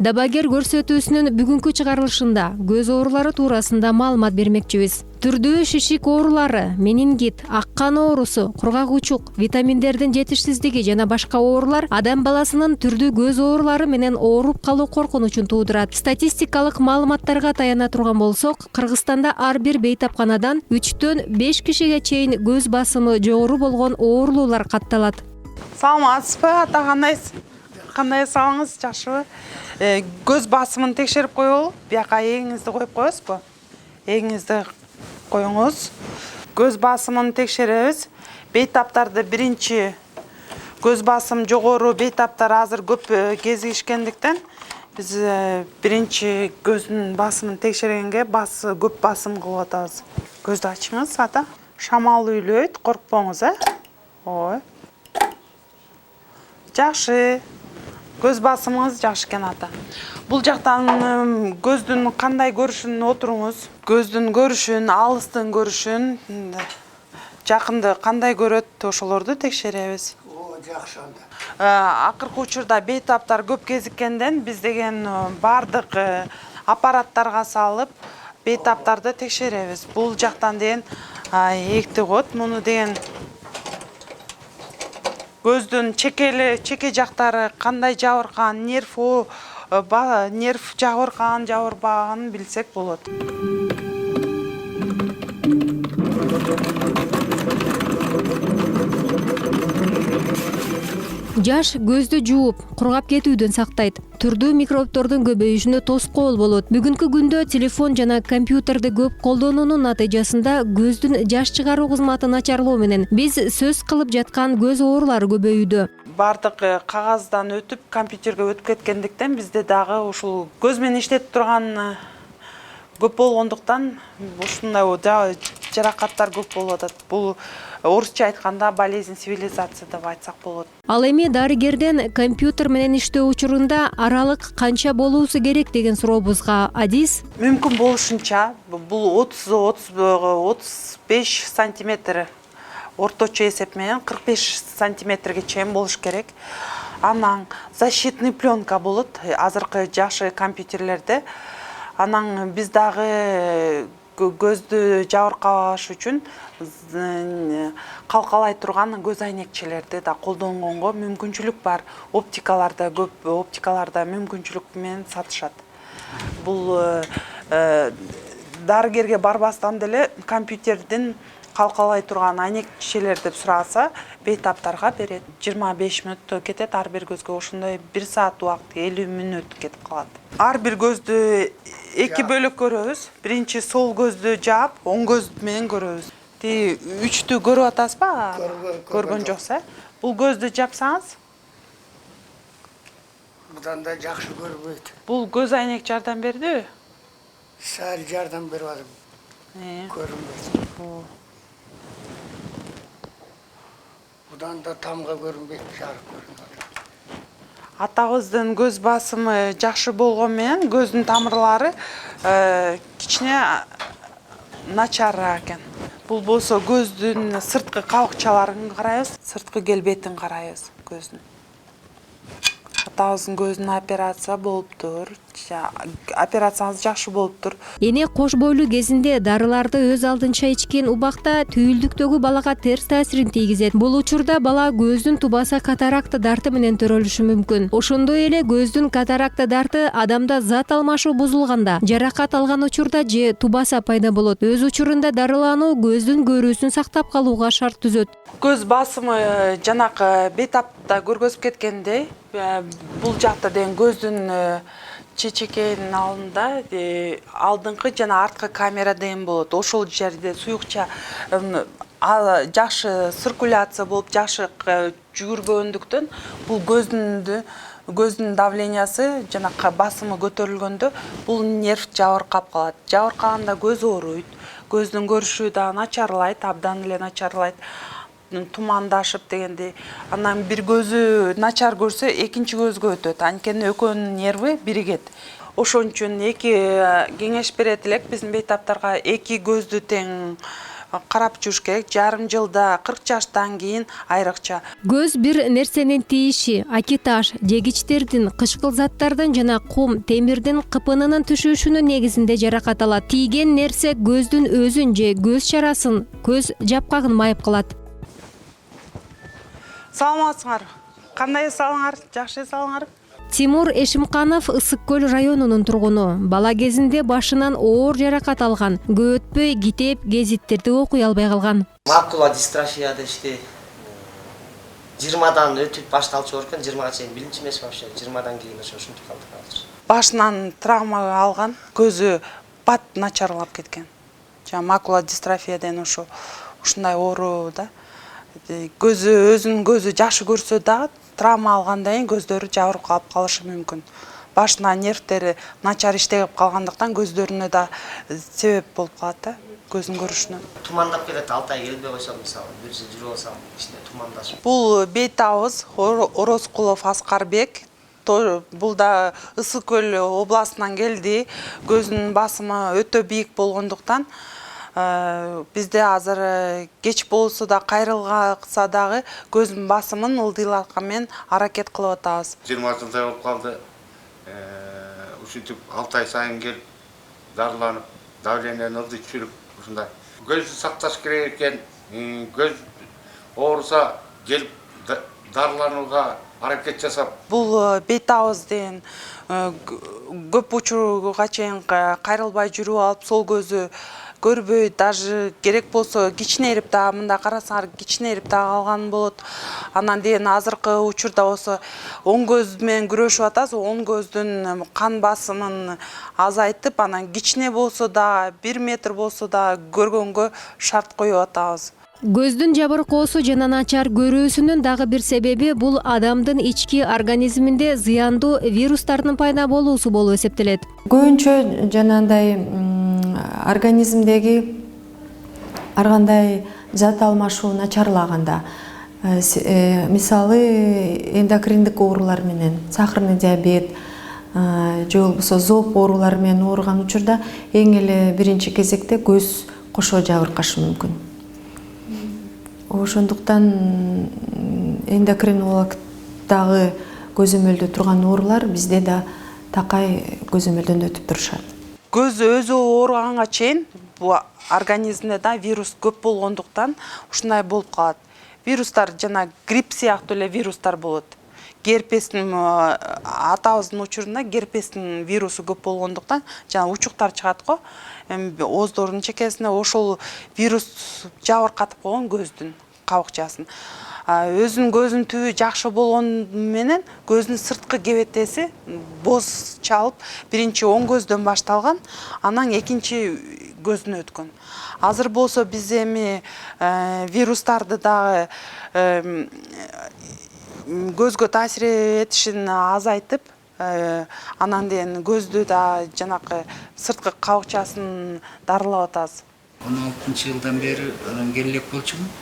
Дабагер көрсөтүүсүнүн бүгүнкү чыгарылышында көз оорулары туурасында маалымат бермекчибиз. Түрдүү шишик оорулары, менингит, ак кан оорусу, кургак учук, витаминдердин жетишсиздиги жана башка оорулар адам баласынын түрдүү көз оорулары менен ооруп калуу коркунучун туудурат. Статистикалык маалыматтарга таяна турган болсок, Кыргызстанда ар бир бейтапканадан 3-төн 5 кишиге чейин көз басымы жогору болгон оорулуулар катталат. Саламатсызбы, ата-кандайсыз? Кандай салыңыз, жакшыбы? Көз басымын текшерип коелу. Бияка эгиңизди коюп коесузбу? Эгиңизди коюңуз. Көз басымын текшеребиз. Бейтаптарды биринчи көз басым жогору бейтаптар азыр көп кезигишкендиктен биз биринчи көздүн басымын текшергенге көп басым кылып атабыз. Көздү ачыңыз, ата. Шамал үйлөйт, коркпоңуз, Ой. Жакшы. Көз басымыңыз жакшы экен, ата. Бул жактан көздүн кандай көрүшүн отуруңуз. Көздүн көрүшүн, алыстын көрүшүн, жакынды кандай көрөт, ошолорду текшеребиз. Жакшы анда. Акыркы учурда бейтаптар көп кезиккенден биз деген бардык аппараттарга салып бейтаптарды текшеребиз. Бул жактан деген экти кот, муну деген көздүн чеке жактары кандай жабыркан, нерв жабыркан, жабырбаганын билсек болот. Жаш көздү жууп, кургап кетүүдөн сактайт. Түрдүү микробтордун көбөйүшүнө тоскоол болот. Бүгүнкү күндө телефон жана компьютерди көп колдонуунун натыйжасында көздүн жаш чыгаруу кызматы начарлоо менен биз сөз кылып жаткан көз оорулары көбөйүүдө. Бардык кагаздан өтүп, компьютерге өтүп кеткендиктен бизде дагы ушул көз менен иштетип турган көп болгондуктан ушундай жаракаттар көп болуп атат. Бул орусча айтканда болезнь цивилизации деп айтсак болот. Ал эми дарыгерден компьютер менен иштөө учурунда аралык канча болуусу керек деген сурообузга адис Мүмкүн болушунча бул 30-35 сантиметр орточо эсеп менен 45 сантиметрге чейин болуш керек. Анан защитный пленка болот азыркы жакшы компьютерлерде. Анан биз дагы көздү жабыркабаш үчүн калкалай турган көз айнекчелерди да колдонгонго мүмкүнчүлүк бар. Көп оптикаларда мүмкүнчүлүк менен сатышат. Бул дарыгерге барбастан деле компьютердин калкалай турган айнекчелер деп сураса, бейтаптарга берет. 25 мүнөт кетет ар бир көзгө, ошондой 1 саат убакыт 50 мүнөт кетип калат. Ар бир көздү 2 бөлөк көрөбүз. Биринчи сол көздү жаап, оң көз менен көрөбүз. Ти 3тү көрүп атасызбы? Көргөн жоксуз, Бул көздү жапсаңыз, Будан да жакшы көрбөйт. бул көз айнек жардам бердиби? Сәл жардам берип атам. Көрүнбөйт. Будан да тамга көрүнбөйт, жарык көрүнөт. Атабыздын көз басымы жакшы болгон менен көздүн тамырлары кичине начарыраак экен. Бул болсо көздүн сырткы кабыкчаларын карайбыз, сырткы келбетин карайбыз көздүн. Атабыздын көзүнүн операция болуптур. Операцияңыз жакшы болуптур. Эне кош бойлуу кезинде дарыларды өз алдынча ичкен убакта түйүлдүктөгү балага терс таасирин тийгизет. Бул учурда бала көздүн тубаса катаракта дарты менен төрөлүшү мүмкүн. Ошондой эле көздүн катаракта дарты адамда зат алмашуу бузулганда, жаракат алган учурда же тубаса пайда болот. Өз учурунда дарылануу көздүн көрүүсүн сактап калууга шарт түзөт. Көз басымы жанакы бейтапта көргөзүп кеткендей, бул жакта деген көздүн чечекенин алдында алдыңкы жана арткы камера деген болот. Ошол жерде суюкча жакшы циркуляция болуп, жакшы жүгүргөндүктөн бул көздүн давлениясы жана басымы көтөрүлгөндө бул нерв жабыркап калат. Жабыркаганда көз ооруйт, көздүн көрүшү да начарлайт, абдан эле начарлайт. Тумандашып дегенде, анан бир көзү начар көрсө, экинчи көзгө өтөт. Анткени экөөнүн нерви биригет. Ошон үчүн кеңеш берет элек биздин бейтаптарга 2 көздү тең карап жүрүш керек. Жарым жылда 40 жаштан кийин айрыкча. Көз бир нерсенин тийиши, акиташ, жегичтердин, кычкыл заттардын жана кум, темирдин кыпынынын түшүшүнүн негизинде жаракат алат. Тийген нерсе көздүн өзүн же көз чарасын, көз жапкагын майып кылат. Саламатсыңар? Кандай салыңар? Жакшы салыңар? Тимур Эшимканов Ысык көл районунун тургуну. Бала кезинде башынан оор жаракат алган. Көп өтпөй китеп, гезиттерди окуй албай калган. Макула дистрофия иште 20дан өтүп башталчу экен, 20га чейин билинчи эмес вообще, 20дан кийин ушинтип калдык азыр. Башынан травма алган, көзү бат начарлап кеткен. Жана макула дистрофия деген ушундай оору да. Көзү өзүнүн көзү жакшы көрсө дагы травма алгандан кийин көздөрү жабырып калып калышы мүмкүн. Башына нервтери начар иштеп калгандыктан көздөрүнө да себеп болуп калат да, көздүн көрүшүнө. Тумандап кетет, 6 ай келбей койсо мисалы, бир жыл жүрүп алсам, ичинде тумандашып. Бул бейт абыз Орозкулов Аскарбек. Бул да Ысык көл областынан келди. Көзүнүн басымы өтө бийик болгондуктан бизде азыр кеч болсо да кайрылса дагы көзүнүн басымын ылдыйлаткан менен аракет кылып атабыз. 20 жылдай болуп калды. Ушинтип 6 ай сайын келип дарыланып, давлениени ылдый түшүрүп ушундай. Көздү сакташ керек экен. Көз ооруса келип дарыланууга аракет жасап. Бул бейт абыз деген көп учурга чейин кайрылбай жүрүп алып, сол көзү көрбөй, даже керек болсо кичинерип да, мында карасаңар кичинерип да калган болот. Анан дейин азыркы учурда болсо оң көз менен күрөшүп атабыз. Оң көздүн кан басымын азайтып, анан кичине болсо да, 1 метр болсо да көргөнгө шарт коюп атабыз. Көздүн жабыркоосу жана начар көрүүсүнүн дагы бир себеби бул адамдын ички организминде зыяндуу вирустардын пайда болуусу болуп эсептелет. Көбүнчө жанагындай организмдеги ар кандай зат алмашуу начарлаганда, мисалы эндокриндик оорулар менен, сахарный диабет же болбосо зоб оорулары менен ооруган учурда эң эле биринчи кезекте көз кошо жабыркашы мүмкүн. Ошондуктан эндокринологдагы көзөмөлдө турган оорулар бизде да такай көзөмөлдөн өтүп турушат. Көз өзү ооруганга чейин бул организмде да вирус көп болгондуктан ушундай болуп калат. Вирустар жана грипп сыяктуу эле вирустар болот. Герпестин атабыздын учурунда герпестин вирусу көп болгондуктан жана учуктар чыгат го. Ооздордун чекесине ошол вирус жабыркатып койгон көздүн кабыкчасын. Өзүнүн көзүнүн түбү жакшы болгону менен көздүн сырткы кебетеси боз чалып, биринчи оң көздөн башталган, анан экинчи көзүнө өткөн. Азыр болсо биз эми вирустарды дагы көзгө таасир этишин азайтып, анан дейин көздү да жанакы сырткы кабыкчасын дарылап атабыз. 16-жылдан бери анан келек болчумун.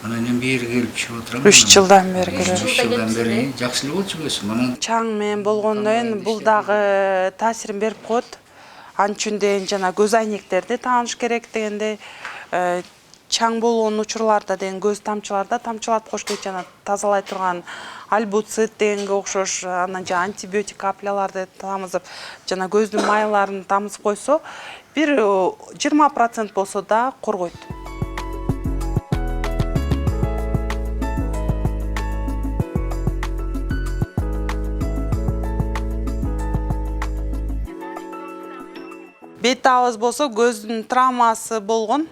Анан эми бери келип чыгып отурам. 3 жылдан бери келем. 3 жылдан бери жакшы эле болчу көзүм. Анан Чаң менен болгондон бул дагы таасирин берип коет. Анчүн дейин жана көз айнектерди тааныш керек дегендей, чаң болгон учурларда деген көз тамчыларда тамчылатып коюш керек, жана тазалай турган альбуцит дегенге окшош, анан жана антибиотик капляларды тамызып, жана көздүн майларын тамызып койсо, бир 20% болсо да коргойт. Бейт абыз болсо көздүн травмасы болгон,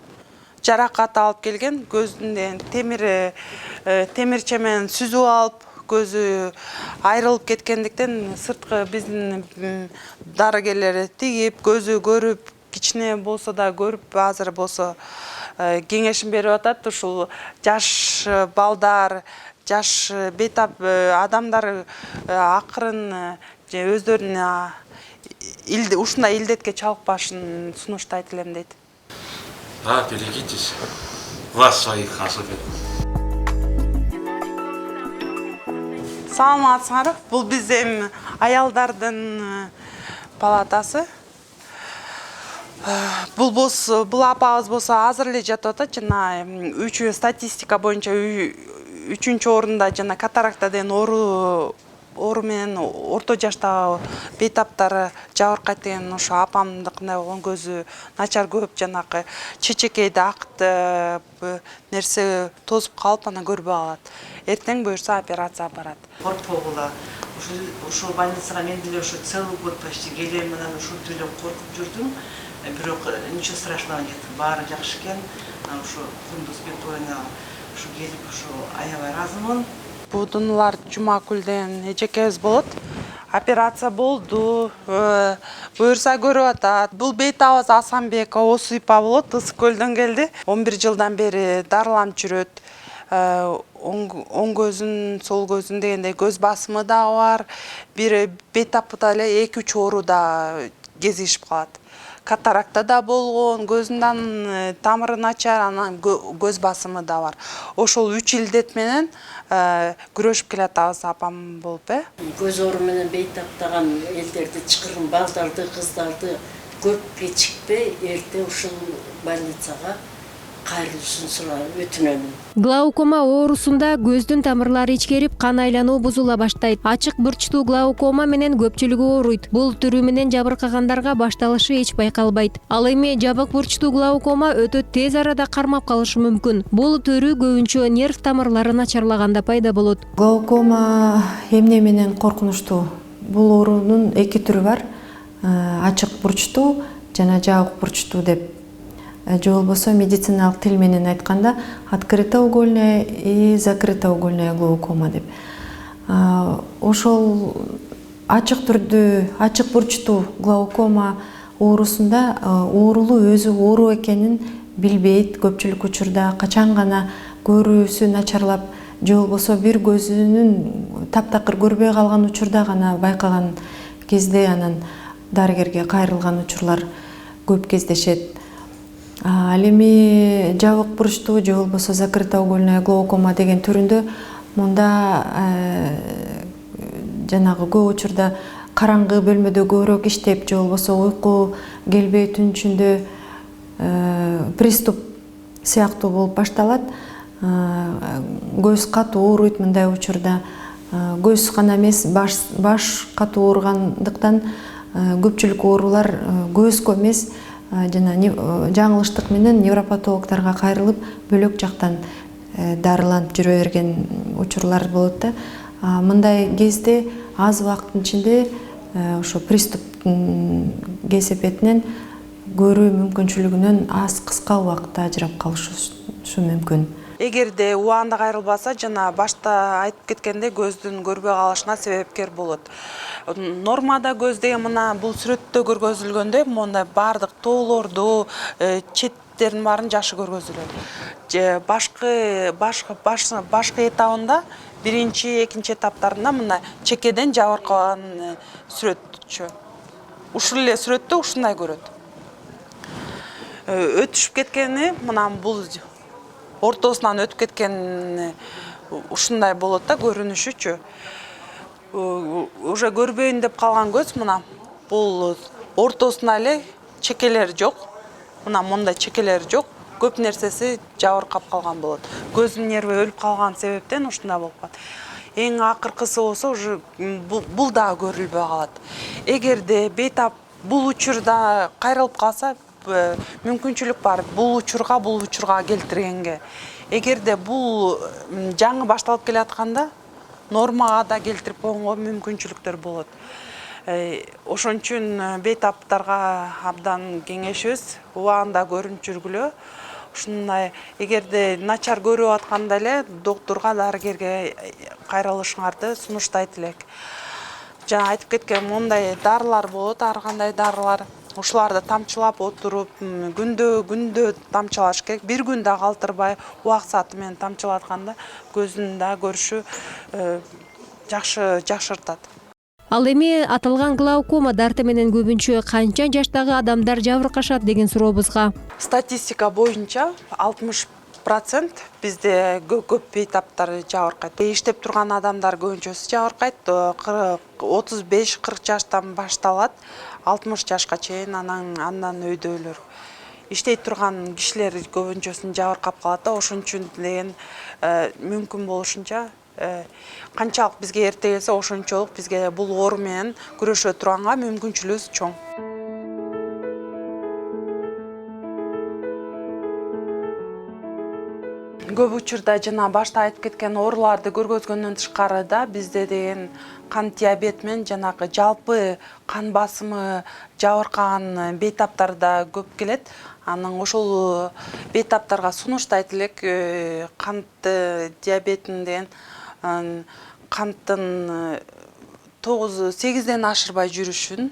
жаракат алып келген, көздүн темирче менен сүзүп алып, көзү айрылып кеткендиктен сырткы биздин дарыгерлер тигип, көзү көрүп, кичине болсо да көрүп, азыр болсо кеңешин берип атат. Ушул жаш балдар, жаш бейтап адамдар акырын өздөрүнүн ушундай илдетке чалыкпашын сунуштайт элем дейт. Да, берегитесь. Вас своих особенно. Саламатсыңар. Бул биздин аялдардын палатасы. Бул апабыз болсо азыр эле жатып атат, жана статистика боюнча 3-орунда жана катаракта деген оору менен орто жаштагы бейтаптары жабыркайт деген ошо апамдыкындай болгон, көзү начар көрүп, жанакы чечекейде ак нерсе тозуп калып, анан көрбөй калат. Эртең буюрса операция барат. Коркпогула. Ошол больницага мен деле ошо целый год почти келем менен ушинтип эле коркуп жүрдүм. Бирок ничего страшного нет. Баары жакшы экен. Ошо Кундуз Бекбоюна ушу келип ошо аябай ыраазымын. Будунлар Жумакүлден эжекебиз болот. Операция болду. Буюрса көрүп атат. Бул бейтабыз Асанбек Осуйпа болот, Ысык көлдөн келди. 11 жылдан бери дарыланып жүрөт. Оң көзүн, сол көзүн дегендей көз басымы да бар. Бир бейтапта эле 2-3 ооруда кезигишип калат. Катаракта да болгон, көзүнөн тамыры начар, анан көз басымы да бар. Ошол 3 илдет менен күрөшүп келатабыз апам болуп, Көз оору менен бейтаптаган элдерди, чакырым балдарды, кыздарды көп кечикпей эрте ушул больницага кайрылышын сурап өтүнөмүн. Глаукома оорусунда көздүн тамырлары ичкерип, кан айлануу бузула баштайт. Ачык бурчтуу глаукома менен көпчүлүгү ооруйт. Бул түрү менен жабыркагандарга башталышы эч байкалбайт. Ал эми жабык бурчтуу глаукома өтө тез арада кармап калышы мүмкүн. Бул түрү көбүнчө нерв тамырлары начарлаганда пайда болот. Глаукома эмне менен коркунучтуу? Бул оорунун 2 түрү бар. Ачык бурчтуу жана жабык бурчтуу деп. Же болбосо медициналык тил менен айтканда открытоугольная и закрытоугольная глаукома деп. Ошол ачык бурчтуу глаукома оорусунда оорулуу өзү оору экенин билбейт. Көпчүлүк учурда качан гана көрүүсү начарлап, же болбосо бир көзүнүн таптакыр көрбөй калган учурда гана байкаган кезде анан дарыгерге кайрылган учурлар көп кездешет. Ал эми жабык бурчтуу же болбосо закрытоугольная глаукома деген түрүндө мында жанагы көп учурда караңгы бөлмөдө көбүрөөк иштеп, же болбосо уйку келбей түн ичинде приступ сыяктуу болуп башталат. Көз катуу ооруйт мындай учурда. Көз гана эмес, баш катуу ооругандыктан көпчүлүк оорулар көзгө эмес, жана жаңылыштык менен невропатологдорго кайрылып, бөлөк жактан дарыланып жүрө берген учурлар болот да. Мындай кезде аз убакыттын ичинде ошо приступтун кесепетинен көрүү мүмкүнчүлүгүнөн аз кыска убакытта ажырап калышы мүмкүн. Эгерде убагында кайрылбаса, жана башта айтып кеткендей, көздүн көрбөй калышына себепкер болот. Нормада көз деген мына бул сүрөттө көргөзүлгөндөй, мондай бардык тоолорду, четтерин баарын жакшы көргөзүлөт. Башкы этабында, 1-2 этаптарында мына чекеден жабыркаган сүрөтчү. Ушул эле сүрөттө ушундай көрөт. Өтүшүп кеткени мына бул ортосунан өтүп кеткен ушундай болот да, көрүнүшүчү. Уже көрбөйүн деп калган көз мына бул ортосунда эле чекелер жок. Мына мондай чекелер жок. Көп нерсеси жабыркап калган болот. Көздүн нерви өлүп калган себептен ушундай болуп калат. Эң акыркысы болсо уже бул дагы көрүлбөй калат. Эгерде бейтап бул учурда кайрылып калса, мүмкүнчүлүк бар бул учурга келтиргенге. Эгерде бул жаңы башталып келатканда нормага да келтирип койгонго мүмкүнчүлүктөр болот. Ошон үчүн бейтаптарга абдан кеңешибиз, убагында көрүнүп жүргүлө. Ушундай эгерде начар көрүп атканда эле доктурга, дарыгерге кайрылышыңарды сунуштайт элек. Жана айтып кеткен мондай дарылар болот, ар кандай дарылар. Ушуларды тамчылап отуруп, күндө тамчылаш керек. Бир күндө калтырбай, убак сааты менен тамчылатканда көздүн да көрүшү жакшыртат. Ал эми аталган глаукома дарты менен көбүнчө канча жаштагы адамдар жабыркашат деген сурообузга Статистика боюнча %100% бизде көп бейтаптар жабыркайт. Иштеп турган адамдар көбүнчөсү жабыркайт. 35-40 жаштан башталат, 60 жашка чейин андан өйдөлөр. Иштей турган кишилер көбүнчөсүн жабыркап калат да, ошон үчүн деген мүмкүн болушунча канчалык бизге эрте келсе ошончолук бизге бул оору менен күрөшө турганга мүмкүнчүлүгүбүз чоң. Көп учурда жана башта айтып кеткен ооруларды көргөзгөндөн тышкары да бизде деген кант диабет менен жанагы жалпы кан басымы жабыркаган бейтаптар да көп келет. Анан ошол бейтаптарга сунуштайт элек кант диабетин деген канттын 9-8ден ашырбай жүрүшүн,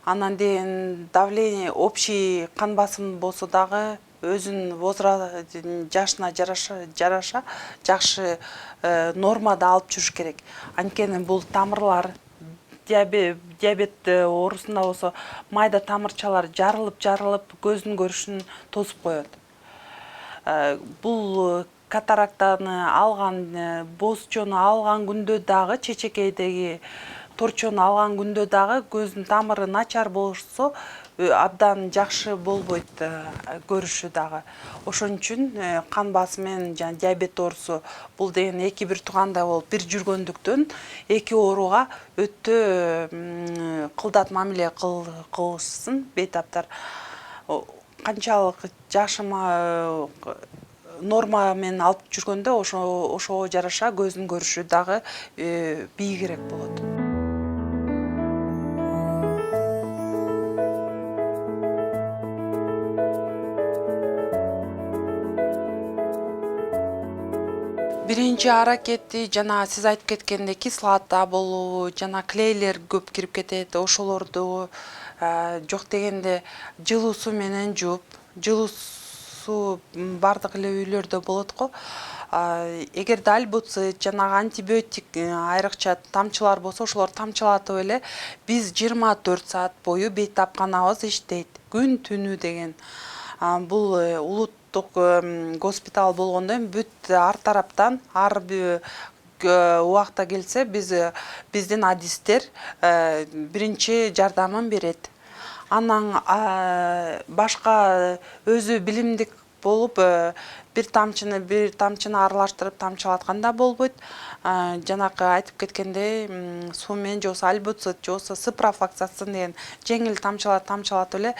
анан деген давление, общий кан басым болсо дагы өзүнүн жашына жараша жакшы нормада алып жүрүш керек. Анткени бул тамырлар диабет оорусунда болсо майда тамырчалар жарылып көздүн көрүшүн тосуп коет. Бул катарактаны алган, боз-чону алган күндө дагы, чечекейдеги торчону алган күндө дагы көздүн тамыры начар болсо абдан жакшы болбойт көрүшү дагы. Ошон үчүн кан басым менен жана диабет оорусу бул деген эки бир туугандай болуп бир жүргөндүктөн эки ооруга өтө кылдат мамиле кылышсын бейтаптар. Канчалык жашыма норма менен алып жүргөндө ошого жараша көздүн көрүшү дагы бийигирээк болот. Биринчи аракети жана сиз айтып кеткендей кислота болуу, жана клейлер көп кирип кетет. Ошолорду жок дегенде жылуу суу менен жууп, жылуу суу бардык эле үйлөрдө болот го. Эгерде альбуцит жана антибиотик айрыкча тамчылар болсо, ошолорду тамчылатып эле биз 24 саат бою бейтапканабыз иштейт. Күн түнү деген. Бул улуттук госпиталь болгондо бүт ар тараптан ар убакта келсе биздин адистер биринчи жардамын берет. Анан башка өзү билимдик болуп бир тамчыны аралаштырып тамчылаткан да болбойт. Жанакы айтып кеткендей суу менен же болбосо альбуцит же болбосо спрофлоксацин деген жеңил тамчылатып эле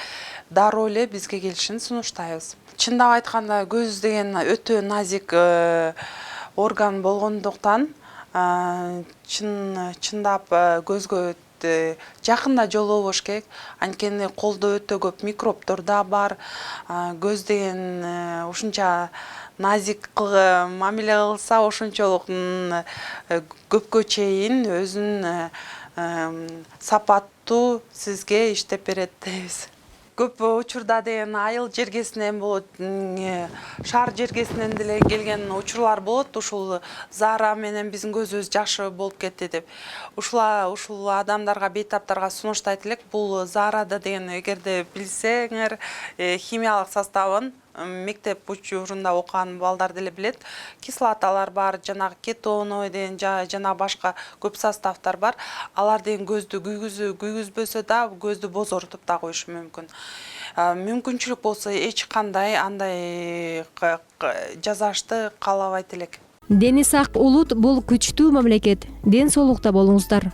дароо эле бизге келишин сунуштайбыз. Чындап айтканда көз деген өтө назик орган болгондуктан чындап көзгө жакында жолобош керек. Анткени колдо өтө көп микробдор да бар. Көз деген ушунча назик мамиле кылса, ошончолук көпкө чейин өзүн сапаттуу сизге иштеп берет дейбиз. Көп учурда деген айыл жергесинен болот, шаар жергесинен деле келген учурлар болот. Ушул заара менен биздин көзүбүз жакшы болуп кетти деп. Ушул адамдарга, бейтаптарга сунуштайт элек. Бул заарада деген эгерде билсеңер, химиялык составын мектеп учурунда окуган балдар деле билет. Кислоталар бар, жанагы кетоновый деген жана башка көп составтар бар. Алар деген көздү күйгүзбөсө да көздү бозортуп да коюшу мүмкүн. Мүмкүнчүлүк болсо эч кандай андай жасашты каалабайт элек. Дени сак улут бул күчтүү мамлекет. Ден соолукта болуңуздар.